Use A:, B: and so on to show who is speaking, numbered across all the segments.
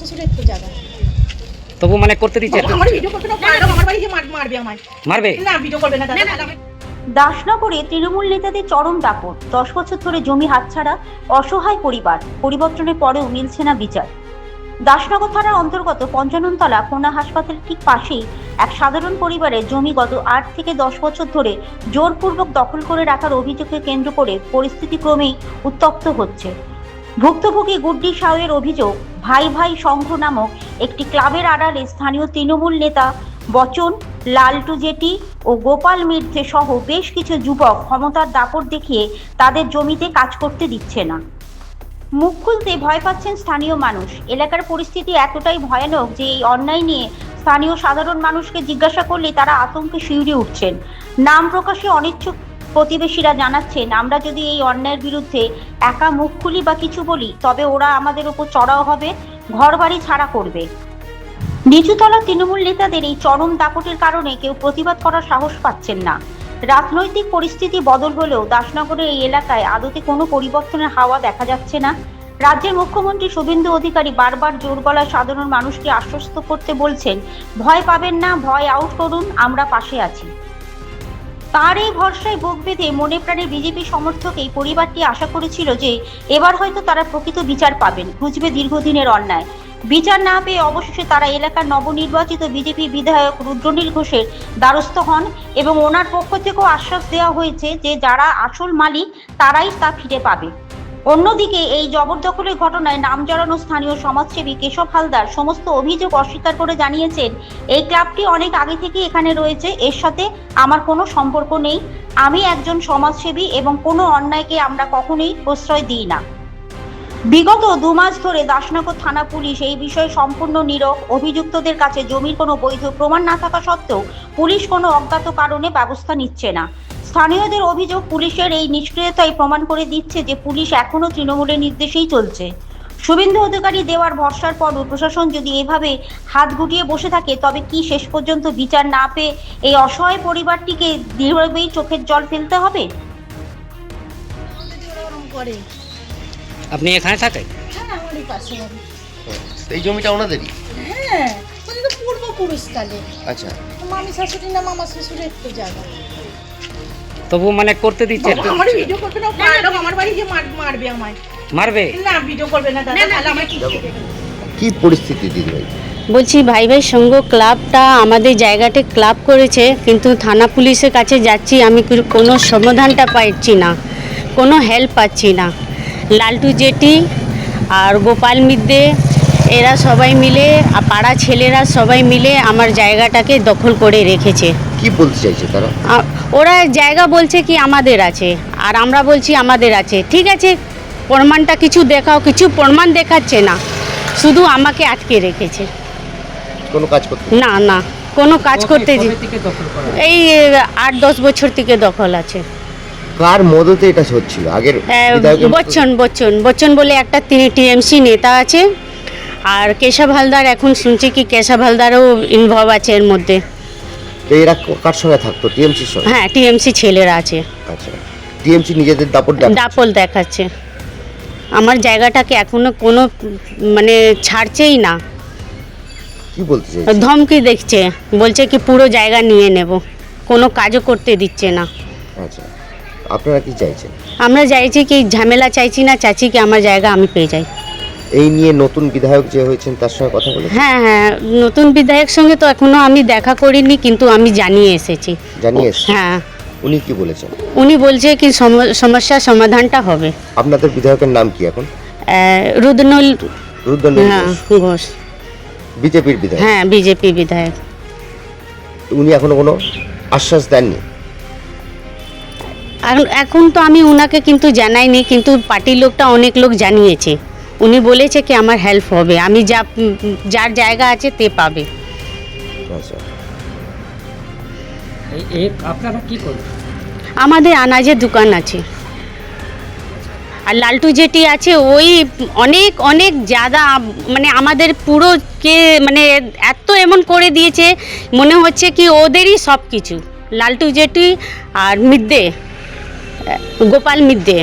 A: শ্বশুরের তো জায়গা।
B: তবু মানে করতে দিচ্ছে
A: আমার ভিডিও করবে না, আমার বাড়ি যে মারবে আমায়।
B: মারবে
A: না ভিডিও করবে না দাদা।
C: দাসনগরে তৃণমূল নেতাদের চরম দাপট, 10 বছর ধরে জমি হাতছাড়া অসহায় পরিবার, পরিবর্তনের পরেও মিলছে না বিচার। দাসনগর থানার অন্তর্গত পঞ্চাননতলা কোনা হাসপাতাল ঠিক পাশেই এক সাধারণ পরিবারের জমি গত 8 থেকে 10 বছর ধরে জোরপূর্বক দখল করে রাখার অভিযোগকে কেন্দ্র করে পরিস্থিতি ক্রমেই উত্তপ্ত হচ্ছে। ভুক্তভোগী গুড্ডি সাউয়ের অভিযোগ, ভাই ভাই সংঘ নামক একটি ক্লাবের আড়ালে স্থানীয় তৃণমূল নেতা বচন, লালটু জেটি ও গোপাল মির্জে সহ বেশ কিছু যুবক ক্ষমতার দাপট দেখিয়ে তাদের জমিতে কাজ করতে দিচ্ছে না। মুখ খুলতে ভয় পাচ্ছেন স্থানীয় মানুষ। এলাকার পরিস্থিতি এতটাই ভয়ানক যে এই অন্যায় নিয়ে স্থানীয় সাধারণ মানুষকে জিজ্ঞাসা করলে তারা আতঙ্কে শিউরে উঠছেন। নাম প্রকাশে অনিচ্ছুক প্রতিবেশীরা জানাচ্ছেন, আমরা যদি এই অন্যায়ের বিরুদ্ধে একা মুখ খুলি বা কিছু বলি তবে ওরা আমাদের উপর চড়াও হবে, ঘরবাড়ি ছাড়া করবে। নিচুতলা তৃণমূল নেতাদের এই চরম দাপটের কারণে কেউ প্রতিবাদ করার সাহস পাচ্ছেন না। রাজনৈতিক পরিস্থিতি বদল হলেও দাসনগরের এই এলাকায় আদতে কোনো পরিবর্তনের হাওয়া দেখা যাচ্ছে না। রাজ্যের মুখ্যমন্ত্রী শুভেন্দু অধিকারী বারবার জোর গলায় সাধারণ মানুষকে আশ্বস্ত করতে বলছেন, ভয় পাবেন না, ভয় আউট করুন, আমরা পাশে আছি। তার এই ভরসায় বুক বেঁধে মনে প্রাণে বিজেপি সমর্থক এই পরিবারটি আশা করেছিল যে এবার হয়তো তারা প্রকৃত বিচার পাবেন, ঘুচবে দীর্ঘদিনের অন্যায়। বিচার না পেয়ে অবশেষে তারা এলাকার নবনির্বাচিত বিজেপি বিধায়ক রুদ্রনীল ঘোষের দ্বারস্থ হন এবং ওনার পক্ষ থেকেও আশ্বাস দেওয়া হয়েছে যে যারা আসল মালিক তারাই তা ফিরে পাবে। অন্যদিকে এই জবরদখলের ঘটনায় নাম জড়ানো স্থানীয় সমাজসেবী কেশব হালদার সমস্ত অভিযোগ অস্বীকার করে জানিয়েছেন, এই ক্লাবটি অনেক আগে থেকে এখানে রয়েছে, এর সাথে আমার কোনো সম্পর্ক নেই। আমি একজন সমাজসেবী এবং কোনো অন্যায়কে আমরা কখনোই প্রশ্রয় দিই না। বিগত 2 মাস ধরে দাসনগর থানা পুলিশ এই বিষয়ে সম্পূর্ণ নীরব। অভিযুক্তদের কাছে জমির কোনো বৈধ প্রমাণ না থাকা সত্ত্বেও পুলিশ কোনো অজ্ঞাত কারণে ব্যবস্থা নিচ্ছে না। স্থানীয়দের অভিযোগ, পুলিশের এই নিষ্ক্রিয়তাই প্রমাণ করে দিচ্ছে যে পুলিশ এখনো তৃণমূলের নির্দেশেই চলছে। শুভেন্দু অধিকারী দেওয়ার ভরসার পরও প্রশাসন যদি এভাবে হাত গুটিয়ে বসে থাকে তবে কি শেষ পর্যন্ত বিচার না পেয়ে এই অসহায় পরিবারটিকে দৃঢ়ভাবেই চোখের জল ফেলতে হবে?
B: আপনি এখানে থাকেন?
A: হ্যাঁ আমারই পাশে বাড়ি।
D: এই জমিটা ওনাদেরই?
A: হ্যাঁ মানে তো পূর্বপুরুষকালে।
D: আচ্ছা,
A: মামি শাশুড়ি না মামা শ্বশুরের তো জায়গা।
B: তবু মানে করতে দিচ্ছে
A: আমার ভিডিও করবে না, আমার বাড়ি যে মারবে আমায়।
B: মারবে
A: না ভিডিও করবে না দাদা, তাহলে আমায় কি করবে?
D: কি পরিস্থিতি দিদিভাই?
E: বলছি ভাই ভাই সংঘ ক্লাবটা আমাদের জায়গাতে ক্লাব করেছে, কিন্তু থানা পুলিশের কাছে যাচ্ছি, আমি কোনো সমাধানটা পাচ্ছি না, কোনো হেল্প পাচ্ছি না। লালটু জেটি আর গোপাল মিদ্দে এরা সবাই মিলে, পাড়া ছেলেরা সবাই মিলে আমার জায়গাটাকে দখল করে রেখেছে।
D: কি বলতে চাইছে তারা?
E: ওরা জায়গা বলছে কি আমাদের আছে, আর আমরা বলছি আমাদের আছে। ঠিক আছে, প্রমাণটা কিছু দেখাও, কিছু প্রমাণ দেখাচ্ছে না, শুধু আমাকে আটকে রেখেছে।
D: কোনো কাজ করতে?
E: না না, কোনো কাজ করতে এই 8-10 বছর থেকে দখল আছে।
D: কার মদতে এটা হচ্ছিল? আগের
E: বচ্চন বলে একটা টিএমসি নেতা আছে, আর কেশব হালদার, এখন শুনছি কি কেশব হালদারও ইনভলভ আছে এর মধ্যে।
D: তো এরা কার সঙ্গে থাকতো? টিএমসির সঙ্গে?
E: হ্যাঁ, টিএমসি ছেলেরা আছে।
D: আচ্ছা, টিএমসি নিজেদের
E: দাপট দেখাচ্ছে। আমার জায়গাটাকে এখনো কোনো মানে ছাড়ছেই না।
D: কি বলতে চাইছে?
E: ধমকি দেখছে, বলছে কি পুরো জায়গা নিয়ে নেব, কোনো কাজও করতে দিচ্ছে না।
D: আচ্ছা, আপনারা কি চাইছেন?
E: আমরা চাইছি কি, ঝামেলা চাইছি না, চাইছি কি আমার জায়গা আমি পেয়ে যাই।
D: এই নিয়ে নতুন বিধায়ক যে হয়েছেন তার সঙ্গে কথা বলেছেন?
E: হ্যাঁ হ্যাঁ, নতুন বিধায়ক সঙ্গে তো এখনো আমি দেখা করিনি, কিন্তু আমি জানিয়ে এসেছি। হ্যাঁ।
D: উনি কি বলেছেন?
E: উনি বলছে কি সমস্যার সমাধানটা হবে।
D: আপনাদের বিধায়কের নাম কি এখন?
E: রুদ্রনীল ঘোষ।
D: বিজেপির বিধায়ক?
E: হ্যাঁ, বিজেপি বিধায়ক।
D: উনি এখনো কোনো আশ্বাস দেননি?
E: এখন তো আমি উনাকে কিন্তু জানাইনি, কিন্তু পার্টির লোকটা অনেক লোক জানিয়েছে। উনি বলেছে কি আমার হেল্প হবে, আমি যার জায়গা আছে তে পাবে।
D: আচ্ছা,
B: আপনারা কি করবেন?
E: আমাদের আনাজের দোকান আছে, আর লালটু জেটি আছে, ওই অনেক অনেক জাদা, মানে আমাদের পুরো কে মানে এত এমন করে দিয়েছে, মনে হচ্ছে কি ওদেরই সব কিছু। লালটু জেটি আর মিদ্দে, গোপাল মিদ্দে।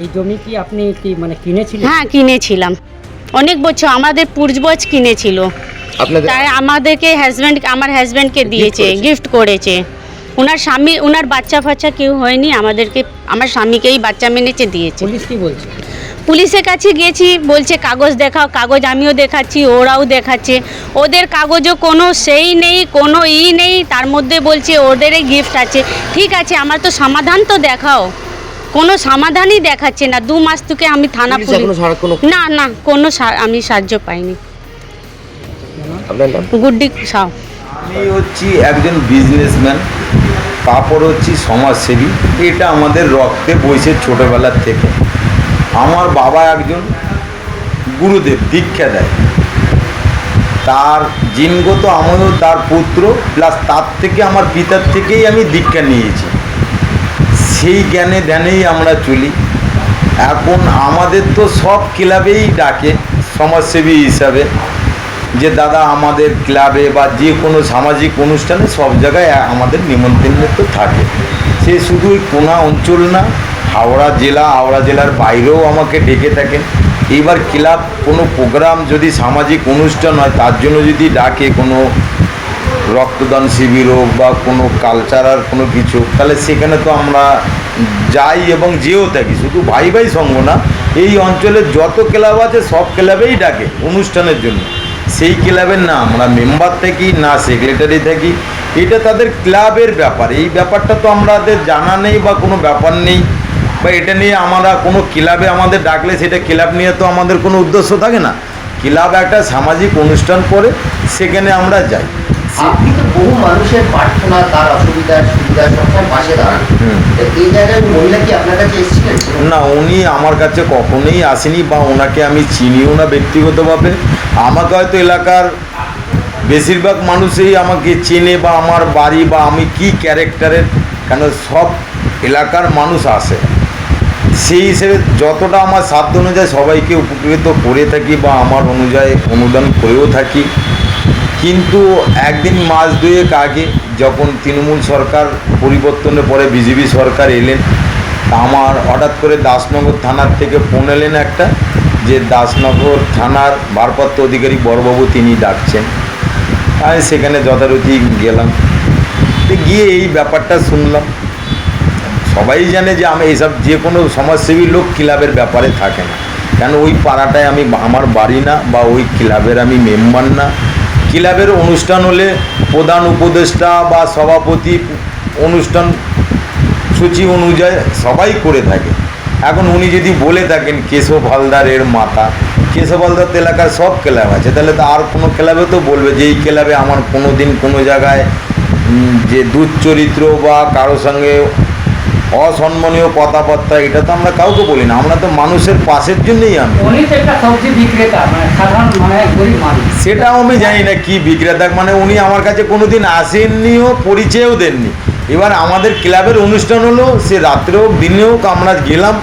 B: এই জমি কি আপনি কি মানে কিনেছিলেন?
E: হ্যাঁ, কিনেছিলাম। অনেক বছর আমাদের পূর্বজ কিনেছিল,
D: আপনাদের
E: তাই আমাদেরকে আমার হাজব্যান্ডকে দিয়েছে,
D: করেছে?
E: গিফট করেছে। ওনার স্বামী, ওনার বাচ্চা ফাচ্চা কেউ হয়নি, আমাদেরকে, আমার স্বামীকেই বাচ্চা মেনেছে দিয়েছে।
B: পুলিশ কি বলছে?
E: পুলিশের কাছে গেছি, বলছে কাগজ দেখাও, কাগজ আমিও দেখাচ্ছি, ওরাও দেখাচ্ছে, ওদের কাগজও কোনো সেই নেই, কোনো নেই, তার মধ্যে বলছে ওদেরই গিফট আছে। ঠিক আছে, আমার তো সমাধান তো দেখাও, কোনো সমাধানই দেখাচ্ছে না। 2 মাস থেকে আমি থানা
D: পুলিশ এখনো কোনো
E: না না কোনো আমি সাহায্য পাইনি।
D: আপনার নাম?
E: গুড্ডি সাউ।
F: আমি হচ্ছি একজন বিজনেসম্যান, তারপর হচ্ছি সমাজসেবী। এটা আমাদের রক্তে বইছে ছোটোবেলার থেকে। আমার বাবা একজন গুরুদেব, দীক্ষা দেয়, তার জিনগত আমিও তার পুত্র, প্লাস তার থেকে আমার পিতার থেকেই আমি দীক্ষা নিয়েছি। সেই জ্ঞানে ধ্যানেই আমরা চলি। এখন আমাদের তো সব ক্লাবেই ডাকে সমাজসেবী হিসাবে, যে দাদা আমাদের ক্লাবে বা যে কোনো সামাজিক অনুষ্ঠানে সব জায়গায় আমাদের নিমন্ত্রণ থাকে। সে শুধু ওই কোনা অঞ্চল না, হাওড়া জেলার বাইরেও আমাকে ডেকে থাকেন। এইবার ক্লাব কোনো প্রোগ্রাম যদি সামাজিক অনুষ্ঠান হয়, তার জন্য যদি ডাকে, কোনো রক্তদান শিবির হোক বা কোনো কালচারাল কোনো কিছু, তাহলে সেখানে তো আমরা যাই এবং যেও থাকি। শুধু ভাই ভাই সঙ্গ না, এই অঞ্চলের যত ক্লাব আছে সব ক্লাবেই ডাকে অনুষ্ঠানের জন্য। সেই ক্লাবের না আমরা মেম্বার থাকি না সেক্রেটারি থাকি, এটা তাদের ক্লাবের ব্যাপার। এই ব্যাপারটা তো আমাদের জানা নেই বা কোনো ব্যাপার নেই, বা এটা নিয়ে আমরা কোনো ক্লাবে আমাদের ডাকলে সেটা ক্লাব নিয়ে তো আমাদের কোনো উদ্দেশ্য থাকে না। ক্লাব একটা সামাজিক অনুষ্ঠান করে, সেখানে আমরা যাই।
G: আপনি তো বহু মানুষের প্রার্থনা, তার অসুবিধার সুবিধার সবসময় পাশে দাঁড়ান। তো এই জায়গায় মহিলা কি আপনার কাছে এসেছিলেন?
F: না, উনি আমার কাছে কখনোই আসেনি, বা ওনাকে আমি চিনিও না ব্যক্তিগতভাবে। আমাকে হয়তো এলাকার বেশিরভাগ মানুষই আমাকে চেনে, বা আমার বাড়ি বা আমি কি ক্যারেক্টারের, কেন সব এলাকার মানুষ আসে। সেই হিসেবে যতটা আমার সাধ্য অনুযায়ী সবাইকে উপকৃত করে থাকি, বা আমার অনুযায়ী অনুদান করেও থাকি। কিন্তু একদিন মাস 2 আগে যখন তৃণমূল সরকার পরিবর্তনের পরে বিজেপি সরকার এলেন, আমার হঠাৎ করে দাসনগর থানার থেকে ফোন এলেন একটা, যে দাসনগর থানার ভারপ্রাপ্ত অধিকারী বড়বাবু তিনি ডাকছেন। আমি সেখানে যথারীতি গেলাম, গিয়ে এই ব্যাপারটা শুনলাম। সবাই জানে যে আমি এইসব যে কোনো সমাজসেবী লোক ক্লাবের ব্যাপারে থাকে না, কেন ওই পাড়াটায় আমি, আমার বাড়ি না, বা ওই ক্লাবের আমি মেম্বার না। ক্লাবের অনুষ্ঠান হলে প্রধান উপদেষ্টা বা সভাপতি অনুষ্ঠান সূচি অনুযায়ী সবাই করে থাকে। এখন উনি যদি বলে থাকেন কেশব হালদার এর মাথা, কেশব হালদার এলাকার সব ক্লাব আছে, তাহলে তো আর কোনো ক্লাবে তো বলবে যে এই ক্লাবে আমার কোনো দিন কোনো জায়গায় যে দুশ্চরিত্র বা কারো সঙ্গে অসম্মানীয় কথাবার্তা, এটা তো আমরা কাউকে বলি না। আমরা তো মানুষের পাশের জন্যই আমি।
B: উনি তো একটা সবজি বিক্রেতা, মানে সাধারণ মানে গরিব মানুষ।
F: সেটাও আমি জানি না কি বিক্রেতা, মানে উনি আমার কাছে কোনোদিন আসেননিও, পরিচয়ও দেননি। এবার আমাদের ক্লাবের অনুষ্ঠান হলো, সে রাত্রে হোক দিনে হোক আমরা গেলাম,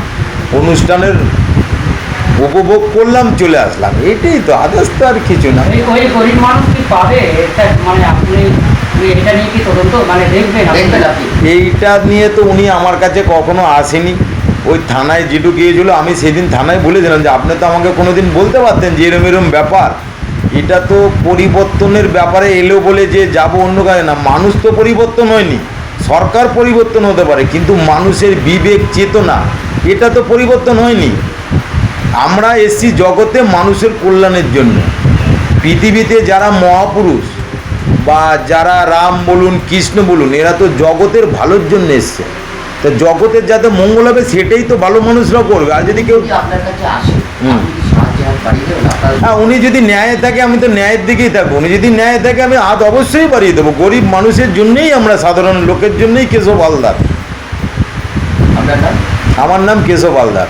F: অনুষ্ঠানের উপভোগ করলাম, চলে আসলাম, এটাই তো, আদার্স তো আর কিছু না।
B: ওই গরিব মানুষ কি পাবে এটা, মানে আপনি এটা নিয়ে কি তদন্ত মানে দেখবেন
G: আপনি?
F: এইটা নিয়ে তো উনি আমার কাছে কখনো আসেনি। ওই থানায় যেটু গিয়েছিল, আমি সেদিন থানায় বলেছিলাম যে আপনি তো আমাকে কোনো দিন বলতে পারতেন যে এরম এরম ব্যাপার। এটা তো পরিবর্তনের ব্যাপারে এলো বলে যে যাব অন্য কাজে না। মানুষ তো পরিবর্তন হয়নি, সরকার পরিবর্তন হতে পারে, কিন্তু মানুষের বিবেক চেতনা এটা তো পরিবর্তন হয়নি। আমরা এসছি জগতে মানুষের কল্যাণের জন্য। পৃথিবীতে যারা মহাপুরুষ বা যারা রাম বলুন, কৃষ্ণ বলুন, এরা তো জগতের ভালোর জন্য এসছে। তো জগতের যাতে মঙ্গল হবে সেটাই তো ভালো মানুষরা করবে। আর যদি কেউ
G: আপনার কাছে আসে, আপনি কি সাহায্যের হাত বাড়িয়ে দেবেন?
F: হ্যাঁ, উনি যদি ন্যায় থাকে আমি তো ন্যায়ের দিকেই থাকবো। উনি যদি ন্যায় থাকে আমি হাত অবশ্যই বাড়িয়ে দেবো। গরিব মানুষের জন্যই, আমরা সাধারণ লোকের জন্যই কেশব হালদার।
G: আপনার নাম?
F: আমার নাম কেশব হালদার।